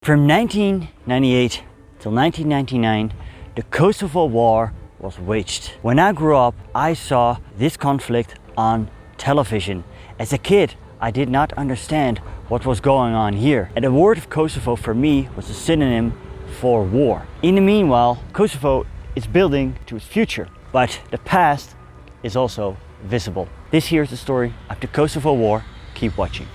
From 1998 till 1999, the Kosovo War was waged. When I grew up, I saw this conflict on television. As a kid, I did not understand what was going on here. And the word of Kosovo for me was a synonym for war. In the meanwhile, Kosovo is building to its future, but the past is also visible. This here is the story of the Kosovo War. Keep watching.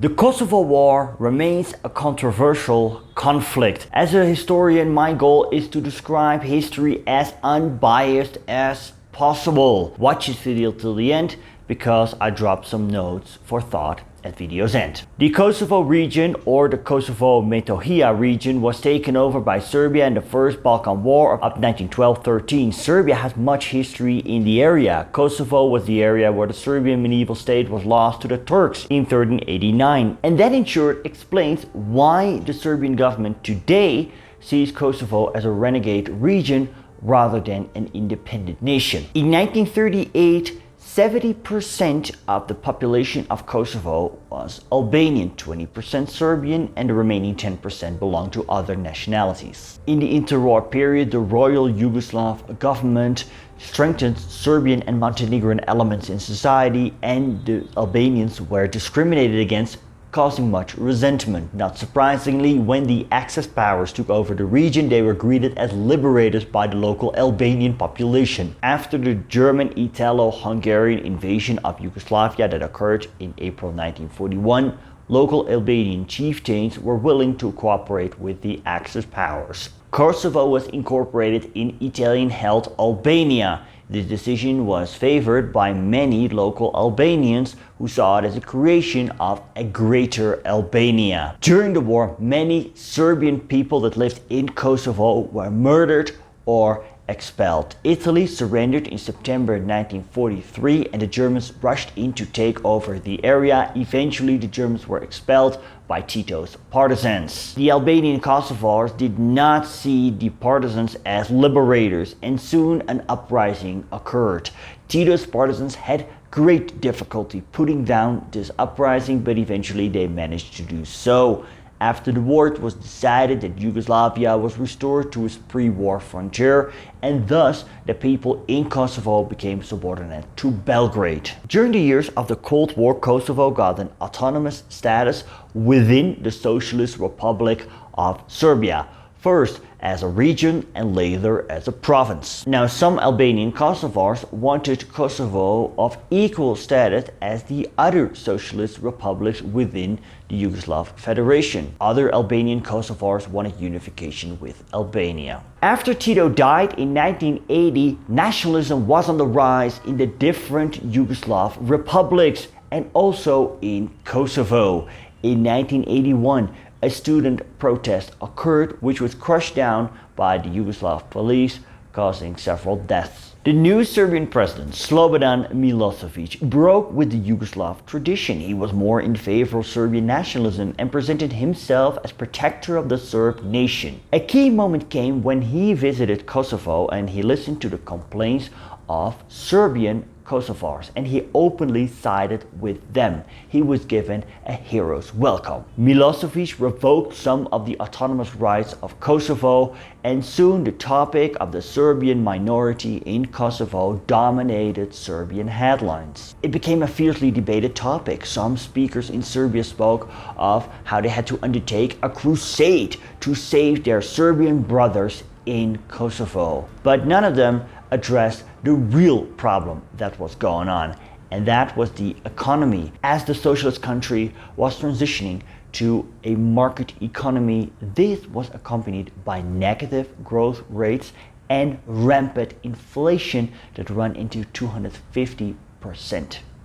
The Kosovo War remains a controversial conflict. As a historian, my goal is to describe history as unbiased as possible. Watch this video till the end because I dropped some notes for thought at video's end. The Kosovo region, or the Kosovo Metohija region, was taken over by Serbia in the First Balkan War of 1912-13. Serbia has much history in the area. Kosovo was the area where the Serbian medieval state was lost to the Turks in 1389. And that in short explains why the Serbian government today sees Kosovo as a renegade region rather than an independent nation. In 1938, 70% of the population of Kosovo was Albanian, 20% Serbian, and the remaining 10% belonged to other nationalities. In the interwar period, the Royal Yugoslav government strengthened Serbian and Montenegrin elements in society, and the Albanians were discriminated against, causing much resentment. Not surprisingly, when the Axis powers took over the region, they were greeted as liberators by the local Albanian population. After the German Italo-Hungarian invasion of Yugoslavia that occurred in April 1941, local Albanian chieftains were willing to cooperate with the Axis powers. Kosovo was incorporated in Italian-held Albania. This decision was favored by many local Albanians who saw it as a creation of a greater Albania. During the war, many Serbian people that lived in Kosovo were murdered or expelled. Italy surrendered in September 1943 and the Germans rushed in to take over the area. Eventually, the Germans were expelled by Tito's partisans. The Albanian Kosovars did not see the partisans as liberators, and soon an uprising occurred. Tito's partisans had great difficulty putting down this uprising, but eventually they managed to do so. After the war, it was decided that Yugoslavia was restored to its pre-war frontier, and thus the people in Kosovo became subordinate to Belgrade. During the years of the Cold War, Kosovo got an autonomous status within the Socialist Republic of Serbia, first as a region and later as a province. Now, some Albanian Kosovars wanted Kosovo of equal status as the other socialist republics within the Yugoslav Federation. Other Albanian Kosovars wanted unification with Albania. After Tito died in 1980, nationalism was on the rise in the different Yugoslav republics and also in Kosovo. In 1981, a student protest occurred which was crushed down by the Yugoslav police, causing several deaths. The new Serbian president, Slobodan Milošević, broke with the Yugoslav tradition. He was more in favor of Serbian nationalism and presented himself as protector of the Serb nation. A key moment came when he visited Kosovo and he listened to the complaints of Serbian Kosovars, and he openly sided with them. He was given a hero's welcome. Milošević revoked some of the autonomous rights of Kosovo, and soon the topic of the Serbian minority in Kosovo dominated Serbian headlines. It became a fiercely debated topic. Some speakers in Serbia spoke of how they had to undertake a crusade to save their Serbian brothers in Kosovo. But none of them addressed the real problem that was going on, and that was the economy. As the socialist country was transitioning to a market economy, this was accompanied by negative growth rates and rampant inflation that ran into 250%.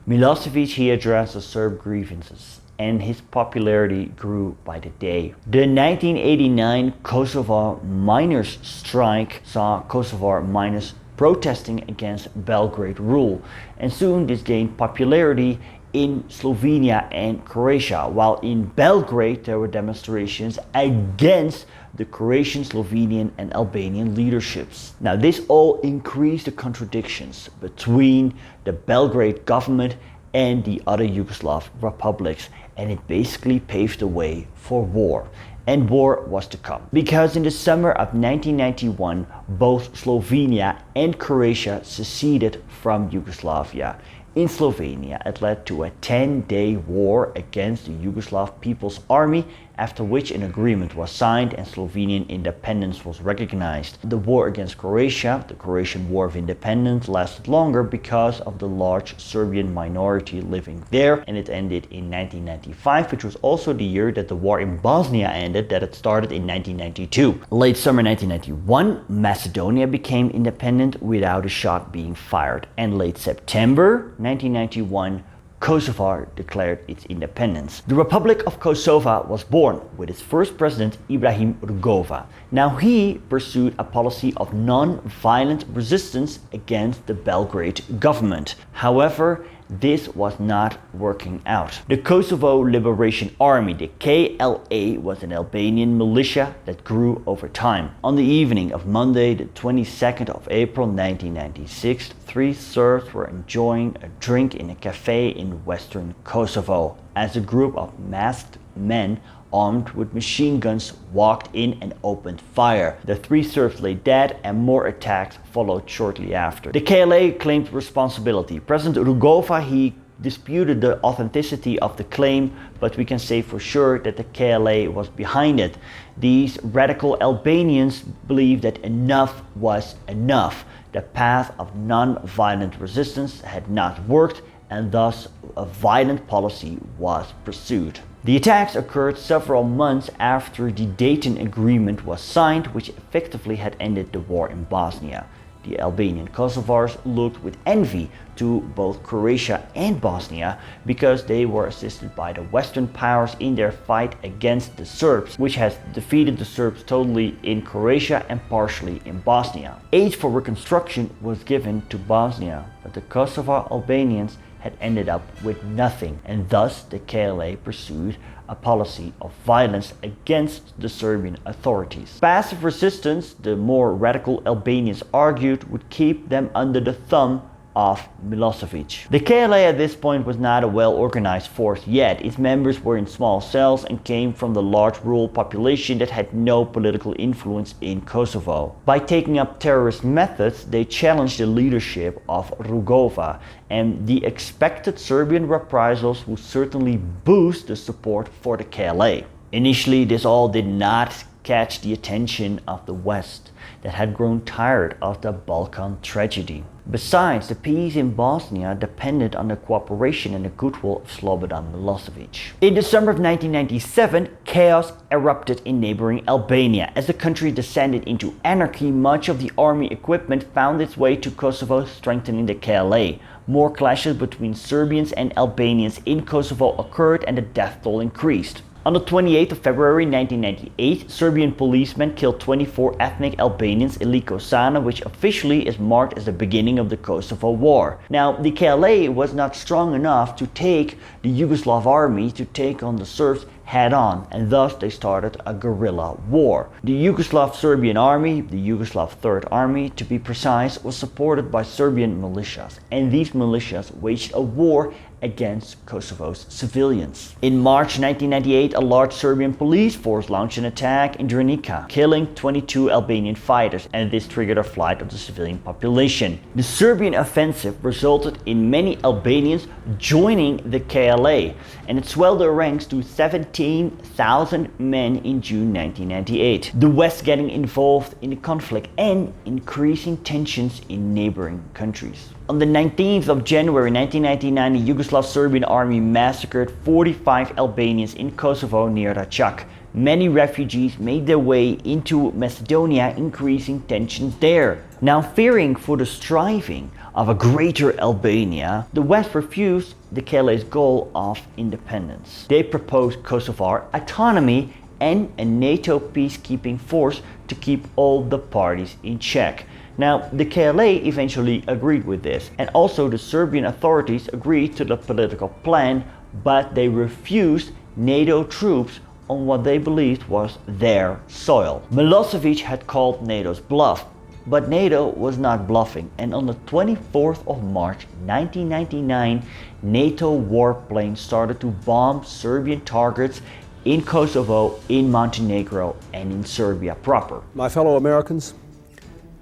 Milošević, he addressed the Serb grievances, and his popularity grew by the day. The 1989 Kosovo miners' strike saw Kosovo miners protesting against Belgrade rule, and soon this gained popularity in Slovenia and Croatia, while in Belgrade there were demonstrations against the Croatian, Slovenian and Albanian leaderships. Now this all increased the contradictions between the Belgrade government and the other Yugoslav republics, and it basically paved the way for war. And war was to come. Because in the summer of 1991, both Slovenia and Croatia seceded from Yugoslavia. In Slovenia, it led to a 10-day war against the Yugoslav People's Army, after which an agreement was signed and Slovenian independence was recognized. The war against Croatia, the Croatian War of Independence, lasted longer because of the large Serbian minority living there, and it ended in 1995, which was also the year that the war in Bosnia ended, that it started in 1992. Late summer 1991, Macedonia became independent without a shot being fired, and late September 1991, Kosovo declared its independence. The Republic of Kosovo was born with its first president, Ibrahim Rugova. Now he pursued a policy of non-violent resistance against the Belgrade government. However, this was not working out. The Kosovo Liberation Army, the KLA, was an Albanian militia that grew over time. On the evening of Monday, the 22nd of April 1996, 3 Serbs were enjoying a drink in a cafe in western Kosovo as a group of masked men armed with machine guns walked in and opened fire. The 3 Serbs lay dead and more attacks followed shortly after. The KLA claimed responsibility. President Rugova, he disputed the authenticity of the claim, but we can say for sure that the KLA was behind it. These radical Albanians believed that enough was enough. The path of non-violent resistance had not worked, and thus a violent policy was pursued. The attacks occurred several months after the Dayton Agreement was signed, which effectively had ended the war in Bosnia. The Albanian Kosovars looked with envy to both Croatia and Bosnia because they were assisted by the Western powers in their fight against the Serbs, which has defeated the Serbs totally in Croatia and partially in Bosnia. Aid for reconstruction was given to Bosnia, but the Kosovo Albanians had ended up with nothing, and thus the KLA pursued a policy of violence against the Serbian authorities. Passive resistance, the more radical Albanians argued, would keep them under the thumb of Milošević. The KLA at this point was not a well-organized force yet. Its members were in small cells and came from the large rural population that had no political influence in Kosovo. By taking up terrorist methods, they challenged the leadership of Rugova, and the expected Serbian reprisals would certainly boost the support for the KLA. Initially, this all did not catch the attention of the West, that had grown tired of the Balkan tragedy. Besides, the peace in Bosnia depended on the cooperation and the goodwill of Slobodan Milošević. In the summer of 1997, chaos erupted in neighboring Albania. As the country descended into anarchy, much of the army equipment found its way to Kosovo, strengthening the KLA. More clashes between Serbians and Albanians in Kosovo occurred and the death toll increased. On the 28th of February 1998, Serbian policemen killed 24 ethnic Albanians in Likosana, which officially is marked as the beginning of the Kosovo War. Now, the KLA was not strong enough to take the Yugoslav army to take on the Serbs head-on, and thus they started a guerrilla war. The Yugoslav Serbian army, the Yugoslav Third Army to be precise, was supported by Serbian militias, and these militias waged a war against Kosovo's civilians. In March 1998, a large Serbian police force launched an attack in Drenica, killing 22 Albanian fighters, and this triggered a flight of the civilian population. The Serbian offensive resulted in many Albanians joining the KLA, and it swelled their ranks to 17,000 men in June 1998. The West getting involved in the conflict and increasing tensions in neighboring countries. On the 19th of January 1999, the Yugoslav Serbian army massacred 45 Albanians in Kosovo near Racak. Many refugees made their way into Macedonia, increasing tensions there. Now, fearing for the striving of a greater Albania, the West refused the KLA's goal of independence. They proposed Kosovo autonomy and a NATO peacekeeping force to keep all the parties in check. Now, the KLA eventually agreed with this, and also the Serbian authorities agreed to the political plan, but they refused NATO troops on what they believed was their soil. Milošević had called NATO's bluff. But NATO was not bluffing, and on the 24th of March 1999, NATO warplanes started to bomb Serbian targets in Kosovo, in Montenegro, and in Serbia proper. My fellow Americans,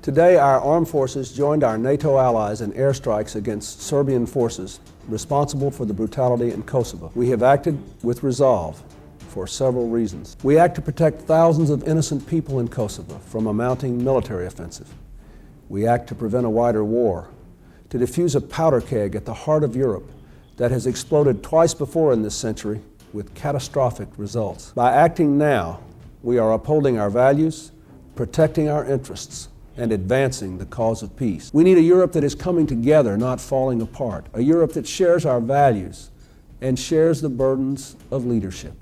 today our armed forces joined our NATO allies in airstrikes against Serbian forces responsible for the brutality in Kosovo. We have acted with resolve for several reasons. We act to protect thousands of innocent people in Kosovo from a mounting military offensive. We act to prevent a wider war, to defuse a powder keg at the heart of Europe that has exploded twice before in this century with catastrophic results. By acting now, we are upholding our values, protecting our interests, and advancing the cause of peace. We need a Europe that is coming together, not falling apart. A Europe that shares our values and shares the burdens of leadership.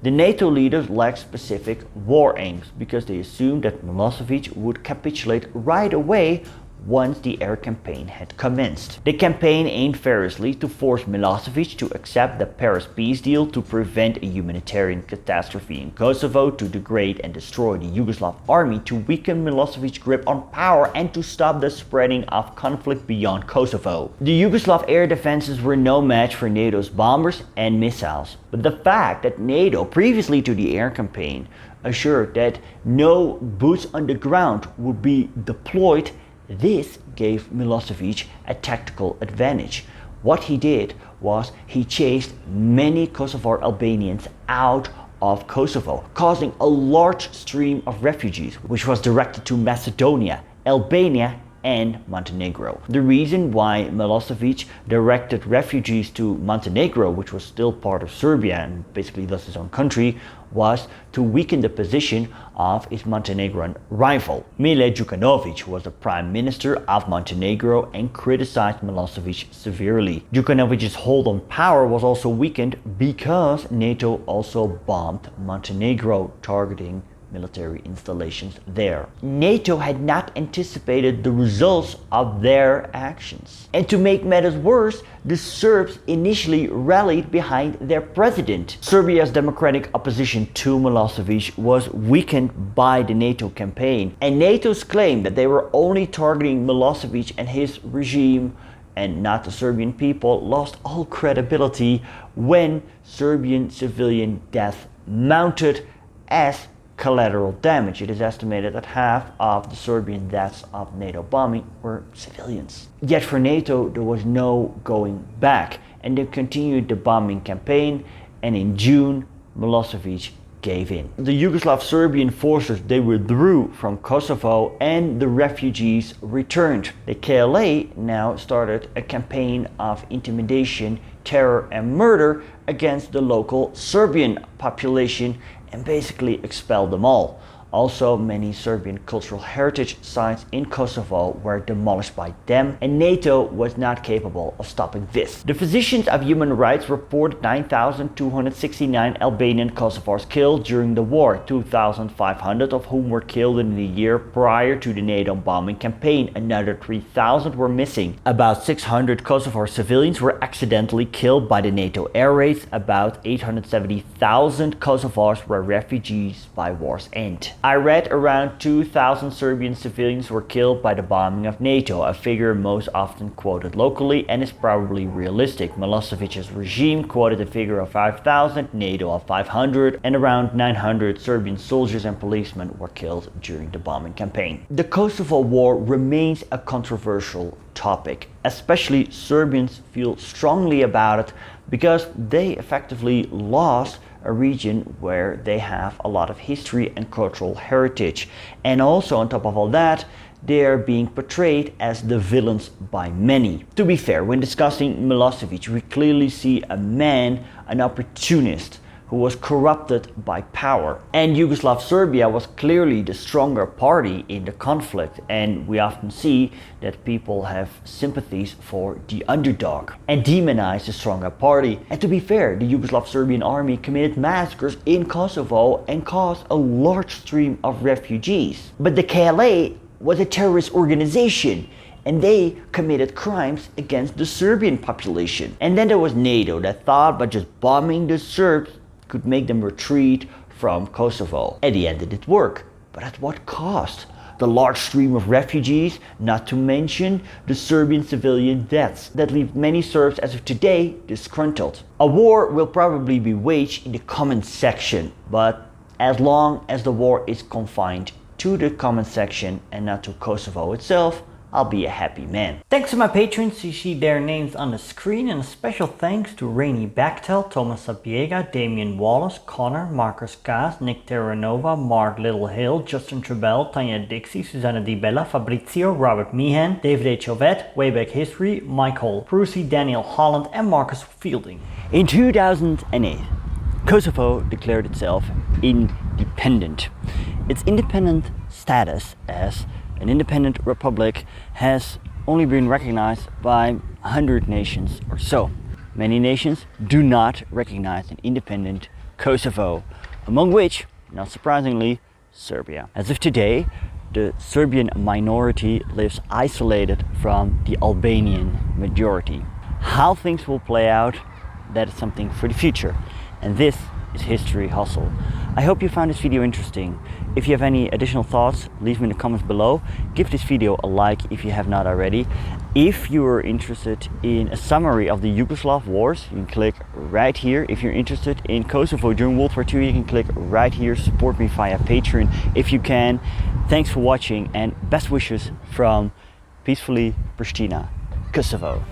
The NATO leaders lacked specific war aims because they assumed that Milošević would capitulate right away once the air campaign had commenced. The campaign aimed variously to force Milošević to accept the Paris peace deal, to prevent a humanitarian catastrophe in Kosovo, to degrade and destroy the Yugoslav army, to weaken Milošević's grip on power, and to stop the spreading of conflict beyond Kosovo. The Yugoslav air defenses were no match for NATO's bombers and missiles, but the fact that NATO, previously to the air campaign, assured that no boots on the ground would be deployed, this gave Milošević a tactical advantage. What he did was he chased many Kosovar Albanians out of Kosovo, causing a large stream of refugees, which was directed to Macedonia, Albania, and Montenegro. The reason why Milošević directed refugees to Montenegro, which was still part of Serbia and basically thus his own country, was to weaken the position of his Montenegrin rival. Mile Đukanović was the prime minister of Montenegro and criticized Milošević severely. Đukanović's hold on power was also weakened because NATO also bombed Montenegro, targeting military installations there. NATO had not anticipated the results of their actions. And to make matters worse, the Serbs initially rallied behind their president. Serbia's democratic opposition to Milošević was weakened by the NATO campaign, and NATO's claim that they were only targeting Milošević and his regime and not the Serbian people lost all credibility when Serbian civilian death mounted as collateral damage. It is estimated that half of the Serbian deaths of NATO bombing were civilians. Yet for NATO there was no going back, and they continued the bombing campaign, and in June Milošević gave in. The Yugoslav Serbian forces, they withdrew from Kosovo and the refugees returned. The KLA now started a campaign of intimidation, terror and murder against the local Serbian population and basically expelled them all. Also, many Serbian cultural heritage sites in Kosovo were demolished by them, and NATO was not capable of stopping this. The physicians of human rights reported 9,269 Albanian Kosovars killed during the war, 2,500 of whom were killed in the year prior to the NATO bombing campaign. Another 3,000 were missing. About 600 Kosovar civilians were accidentally killed by the NATO air raids. About 870,000 Kosovars were refugees by war's end. I read around 2,000 Serbian civilians were killed by the bombing of NATO, a figure most often quoted locally and is probably realistic. Milošević's regime quoted a figure of 5,000, NATO of 500, and around 900 Serbian soldiers and policemen were killed during the bombing campaign. The Kosovo War remains a controversial topic. Especially Serbians feel strongly about it because they effectively lost a region where they have a lot of history and cultural heritage. And also on top of all that, they are being portrayed as the villains by many. To be fair, when discussing Milošević, we clearly see a man, an opportunist, who was corrupted by power. And Yugoslav Serbia was clearly the stronger party in the conflict, and we often see that people have sympathies for the underdog and demonize the stronger party. And to be fair, the Yugoslav Serbian army committed massacres in Kosovo and caused a large stream of refugees. But the KLA was a terrorist organization, and they committed crimes against the Serbian population. And then there was NATO that thought by just bombing the Serbs could make them retreat from Kosovo. At the end it did work, but at what cost? the large stream of refugees, not to mention the Serbian civilian deaths that leave many Serbs as of today disgruntled. A war will probably be waged in the comments section, but as long as the war is confined to the comments section and not to Kosovo itself, I'll be a happy man. Thanks to my patrons, you see their names on the screen, and a special thanks to Rainy Bachtel, Thomas Sabiega, Damian Wallace, Connor, Marcus Gass, Nick Terranova, Mark Littlehill, Justin Trebell, Tanya Dixie, Susanna Di Bella, Fabrizio, Robert Meehan, David H. Ovett, Wayback History, Michael Prusi, Daniel Holland and Marcus Fielding. In 2008, Kosovo declared itself independent. Its independent status as an independent republic has only been recognized by 100 nations or so. Many nations do not recognize an independent Kosovo, among which, not surprisingly, Serbia. As of today, the Serbian minority lives isolated from the Albanian majority. How things will play out, that is something for the future. And this is History Hustle. I hope you found this video interesting. If you have any additional thoughts, leave them in the comments below. Give this video a like if you have not already. If you are interested in a summary of the Yugoslav wars, you can click right here. If you're interested in Kosovo during World War II, you can click right here. Support me via Patreon if you can. Thanks for watching and best wishes from peacefully Pristina, Kosovo.